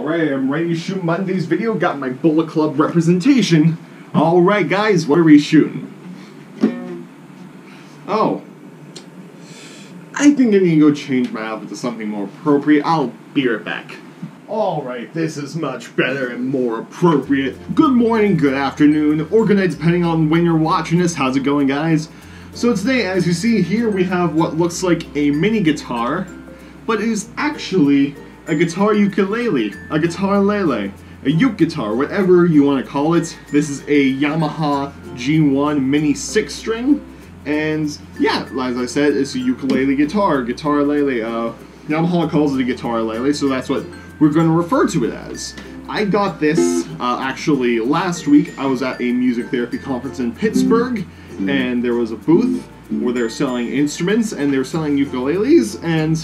Alright, I'm ready to shoot Monday's video. Got my Bullet Club representation. Alright guys, what are we shooting? Oh. I think I need to go change my outfit to something more appropriate. I'll be right back. Alright, this is much better and more appropriate. Good morning, good afternoon, or good night depending on when you're watching this. How's it going, guys? So today, as you see here, we have what looks like a mini guitar, but it is actually a guitar ukulele, a guitarlele, a uke guitar, whatever you want to call it. This is a Yamaha G1 mini 6-string, and yeah, as I said, it's a ukulele guitar, guitarlele. Yamaha calls it a guitarlele, so that's what we're going to refer to it as. I got this actually last week. I was at a music therapy conference in Pittsburgh, and there was a booth where they're selling instruments and they're selling ukuleles. And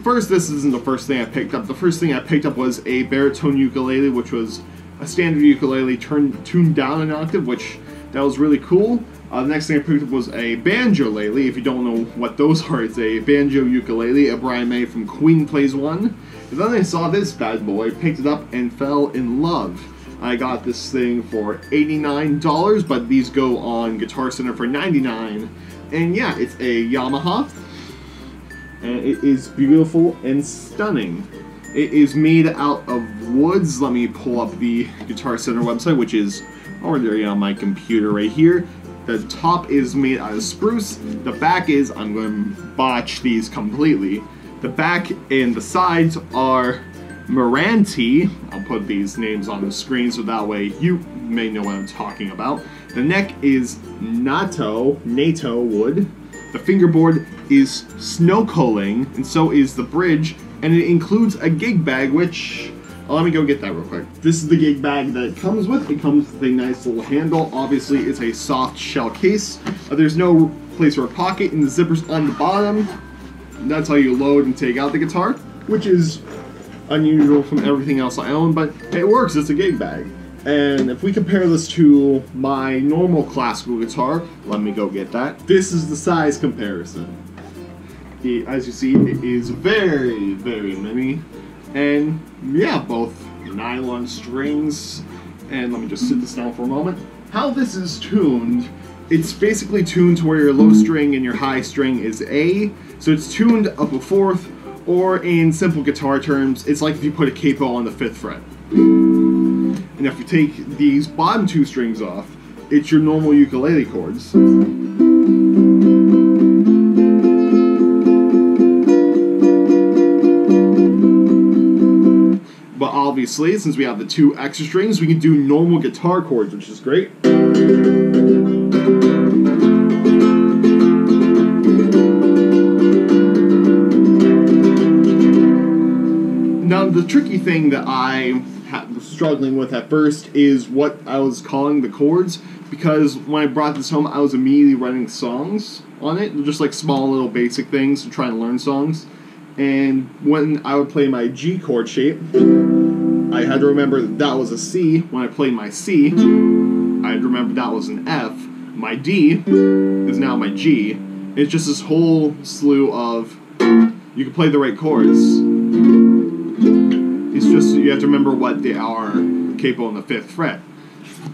first, this isn't the first thing I picked up. The first thing I picked up was a baritone ukulele, which was a standard ukulele tuned down an octave, which that was really cool. The next thing I picked up was a banjo-lele. If you don't know what those are, it's a banjo ukulele. A Brian May from Queen plays one. And then I saw this bad boy, picked it up, and fell in love. I got this thing for $89, but these go on Guitar Center for $99. And yeah, it's a Yamaha, and it is beautiful and stunning. It is made out of woods. Let me pull up the Guitar Center website, which is already on my computer right here. The top is made out of spruce. The back is, I'm going to botch these completely. The back and the sides are Meranti. I'll put these names on the screen so that way you may know what I'm talking about. The neck is Nato wood. The fingerboard is Sonokeling, and so is the bridge, and it includes a gig bag, which, let me go get that real quick. This is the gig bag that it comes with. It comes with a nice little handle. Obviously, it's a soft shell case. There's no place for a pocket, and the zipper's on the bottom. That's how you load and take out the guitar, which is unusual from everything else I own, but it works. It's a gig bag. And if we compare this to my normal classical guitar, let me go get that. This is the size comparison. As you see, it is very, very mini. And yeah, both nylon strings. And let me just sit this down for a moment. How this is tuned, it's basically tuned to where your low string and your high string is A. So it's tuned up a fourth, or in simple guitar terms, it's like if you put a capo on the 5th fret. And if you take these bottom two strings off, it's your normal ukulele chords. But obviously, since we have the two extra strings, we can do normal guitar chords, which is great. Now, the tricky thing that I was struggling with at first is what I was calling the chords, because when I brought this home, I was immediately writing songs on it, just like small little basic things to try and learn songs. And when I would play my G chord shape, I had to remember that was a C. When I played my C, I had to remember that was an F. My D is now my G. It's just this whole slew of, you can play the right chords. It's just, you have to remember what they are, capo on the 5th fret.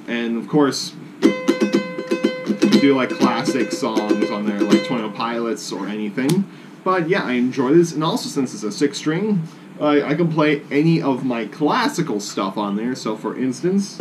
And of course, you do like classic songs on there, like 21 Pilots or anything. But yeah, I enjoy this, and also since it's a 6-string, I can play any of my classical stuff on there. So for instance,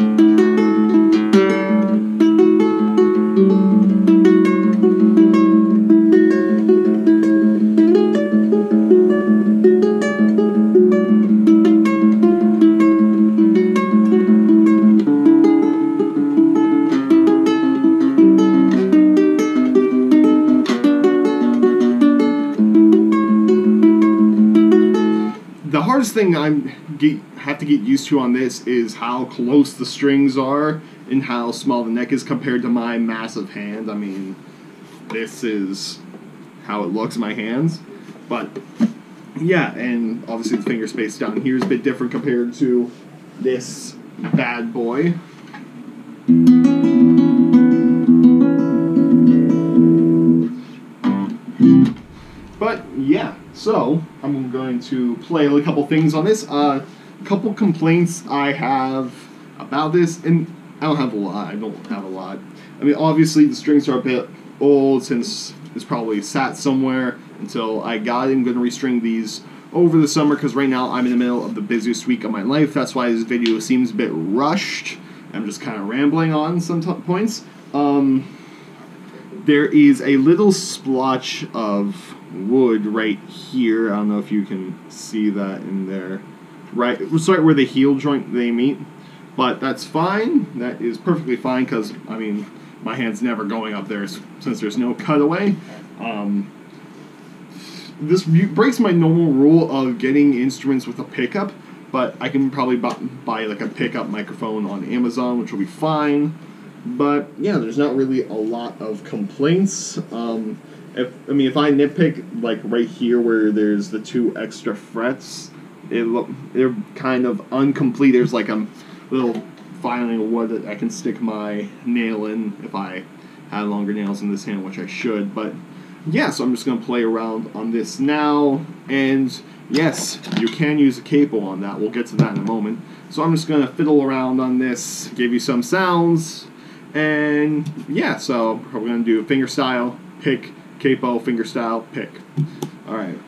the hardest thing I have to get used to on this is how close the strings are and how small the neck is compared to my massive hand. I mean, this is how it looks in my hands. But yeah, and obviously the finger space down here is a bit different compared to this bad boy. But yeah, so I'm going to play a couple things on this. A couple complaints I have about this, and I don't have a lot. I mean, obviously the strings are a bit old since it's probably sat somewhere until I got it. I'm going to restring these over the summer because right now I'm in the middle of the busiest week of my life. That's why this video seems a bit rushed. I'm just kind of rambling on some points. There is a little splotch of wood right here. I don't know if you can see that in there. Right, it's right where the heel joint they meet. But that's fine. That is perfectly fine because, I mean, my hand's never going up there since there's no cutaway. This breaks my normal rule of getting instruments with a pickup, but I can probably buy like a pickup microphone on Amazon, which will be fine. But yeah, there's not really a lot of complaints. If I nitpick like right here where there's the 2 extra frets, they're kind of incomplete. There's like a little filing of wood that I can stick my nail in if I had longer nails in this hand, which I should. But yeah, so I'm just going to play around on this now. And yes, you can use a capo on that. We'll get to that in a moment. So I'm just going to fiddle around on this, give you some sounds. And yeah, so we're going to do fingerstyle, pick, capo, fingerstyle, pick. Alright.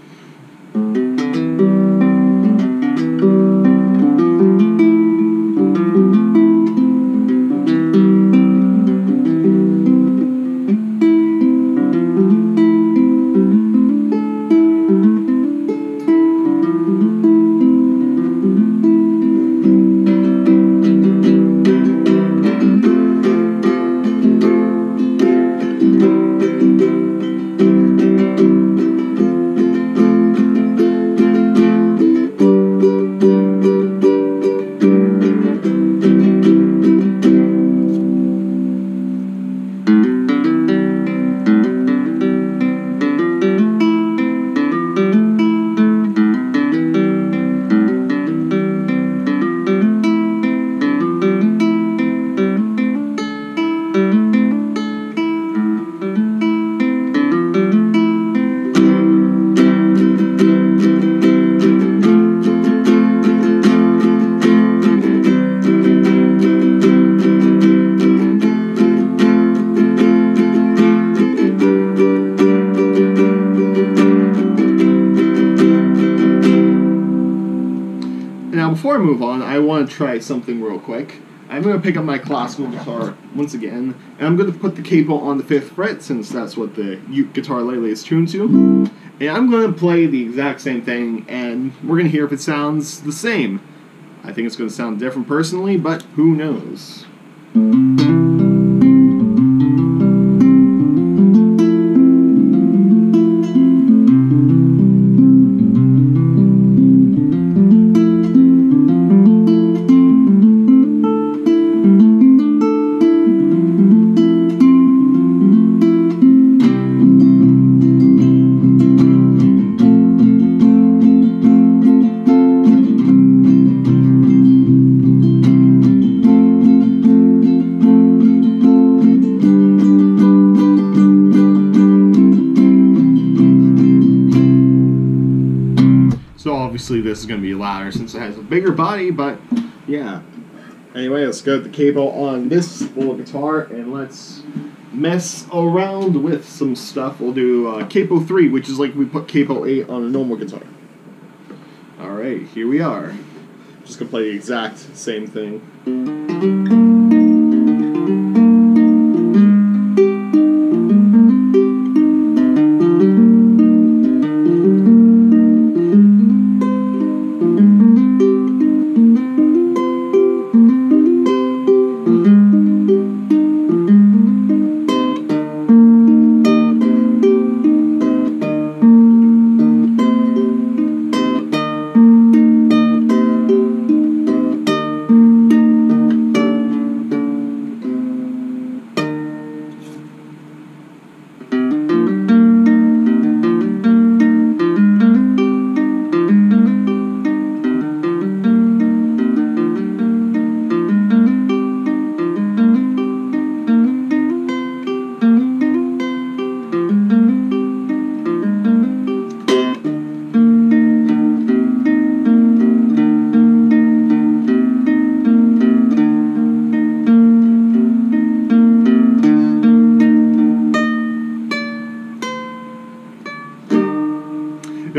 Now, before I move on, I want to try something real quick. I'm going to pick up my classical guitar once again, and I'm going to put the capo on the 5th fret, since that's what the Guitarlele is tuned to. And I'm going to play the exact same thing, and we're going to hear if it sounds the same. I think it's going to sound different personally, but who knows? So obviously this is going to be louder since it has a bigger body, but yeah. Anyway, let's go with the capo on this little guitar and let's mess around with some stuff. We'll do capo 3, which is like we put capo 8 on a normal guitar. Alright, here we are. Just going to play the exact same thing.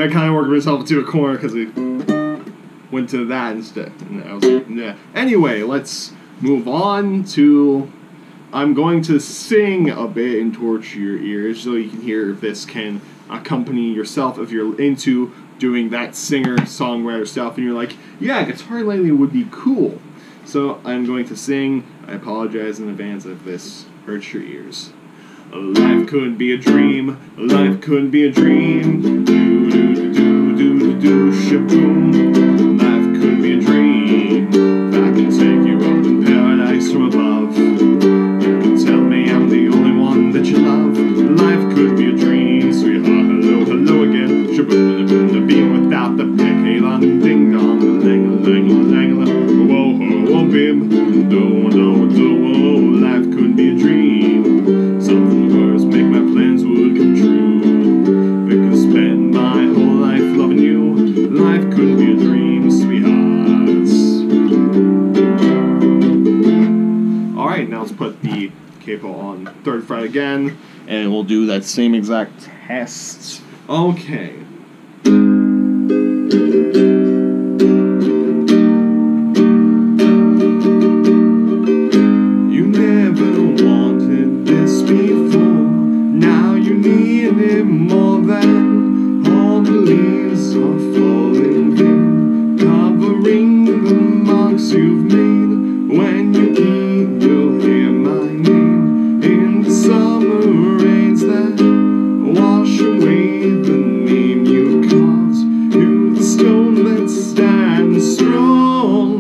I kind of worked myself into a corner because we went to that instead. And I was like, nah. Anyway, let's move on to... I'm going to sing a bit and torture your ears so you can hear if this can accompany yourself if you're into doing that singer-songwriter stuff and you're like, yeah, Guitarlele would be cool. So I'm going to sing. I apologize in advance if this hurts your ears. Life could be a dream, life could be a dream. Do-do-do-do-do-do, Sha-Boom. Life could be a dream. If I can take you up in paradise from above, you can tell me I'm the only one that you love. Life could be a dream, sweetheart. Hello, hello again. Sha-Boom, the beam without the pick. Hey, long ding dong, lang lang lang lang. Whoa, whoa, bim. Do, do, do. Life could be a dream. Something words make my plans would come true. If I could spend my whole life loving you, life could be a dream, sweethearts. Alright, now let's put the capo on third fret again, and we'll do that same exact test. Okay. You never wanted this before, now you need it more than all the leaves are falling in, covering the marks you've made. When you eat, you'll hear my name in the summer rains that wash away the name you carved to the stone that stands strong.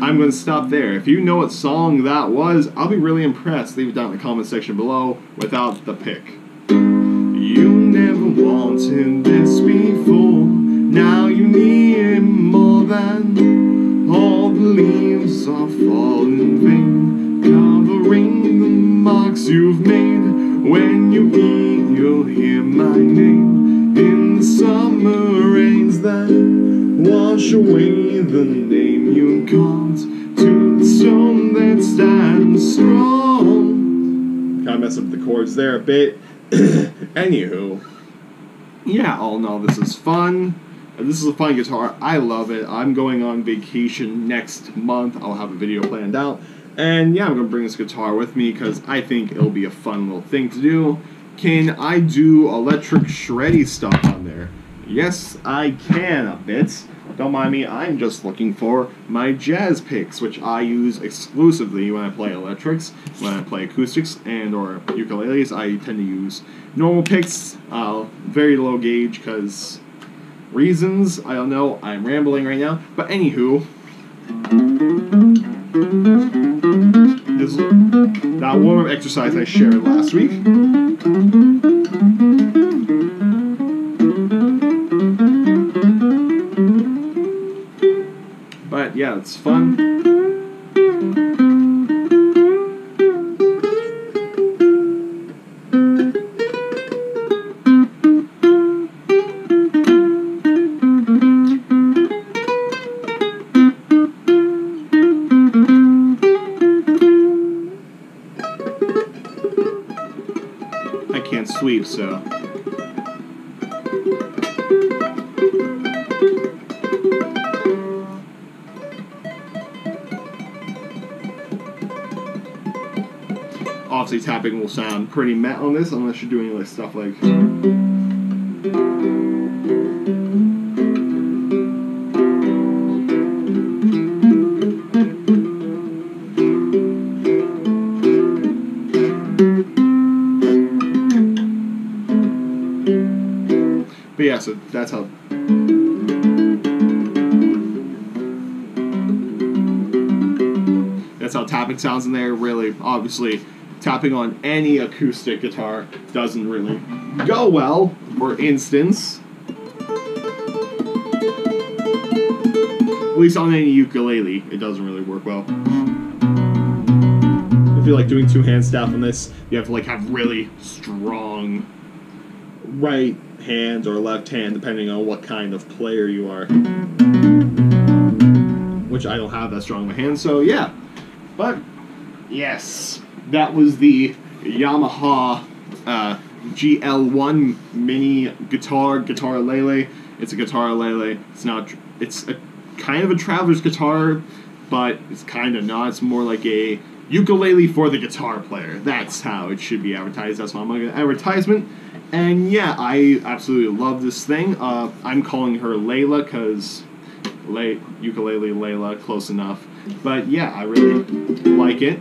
I'm going to stop there. If you know what song that was, I'll be really impressed. Leave it down in the comment section below without the pick. You never wanted this before, now you need it more than all the leaves are falling in vain, covering the marks you've made. When you eat, you'll hear my name in the summer rains that wash away the name you carved to the stone that stands strong. Kind of mess up the chords there a bit. Anywho, yeah, all in all, this is fun. This is a fun guitar. I love it. I'm going on vacation next month. I'll have a video planned out. And yeah, I'm going to bring this guitar with me because I think it'll be a fun little thing to do. Can I do electric shreddy stuff on there? Yes, I can a bit. Don't mind me, I'm just looking for my jazz picks, which I use exclusively when I play electrics. When I play acoustics and or ukuleles, I tend to use normal picks, very low gauge, because reasons, I don't know, I'm rambling right now. But anywho, this is that warm-up exercise I shared last week. But yeah, it's fun. I can't sweep, so... Obviously, tapping will sound pretty met on this unless you're doing like stuff like. But yeah, so that's how. That's how tapping sounds in there. Really, obviously. Tapping on any acoustic guitar doesn't really go well. For instance, at least on any ukulele, it doesn't really work well. If you're like doing two-hand staff on this, you have to like have really strong right hand or left hand, depending on what kind of player you are. Which I don't have that strong of a hand, so yeah. But yes. That was the Yamaha GL-1 mini guitarlele. It's a guitarlele. It's a kind of a traveler's guitar, but it's kind of not. It's more like a ukulele for the guitar player. That's how it should be advertised. That's why I'm looking at advertisement. And yeah, I absolutely love this thing. I'm calling her Layla because ukulele Layla, close enough. But yeah, I really like it.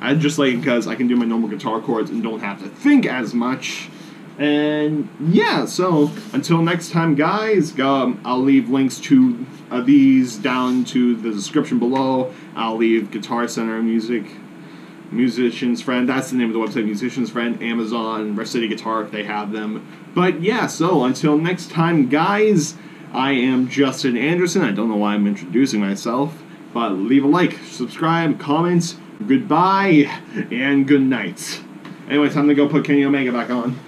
I just like it because I can do my normal guitar chords and don't have to think as much. And yeah, so until next time, guys, I'll leave links to these down to the description below. I'll leave Guitar Center Musician's Friend, that's the name of the website, Musician's Friend, Amazon, Rest City Guitar if they have them. But yeah, so until next time, guys, I am Justin Anderson. I don't know why I'm introducing myself, but leave a like, subscribe, comment, goodbye, and good night. Anyway, time to go put Kenny Omega back on.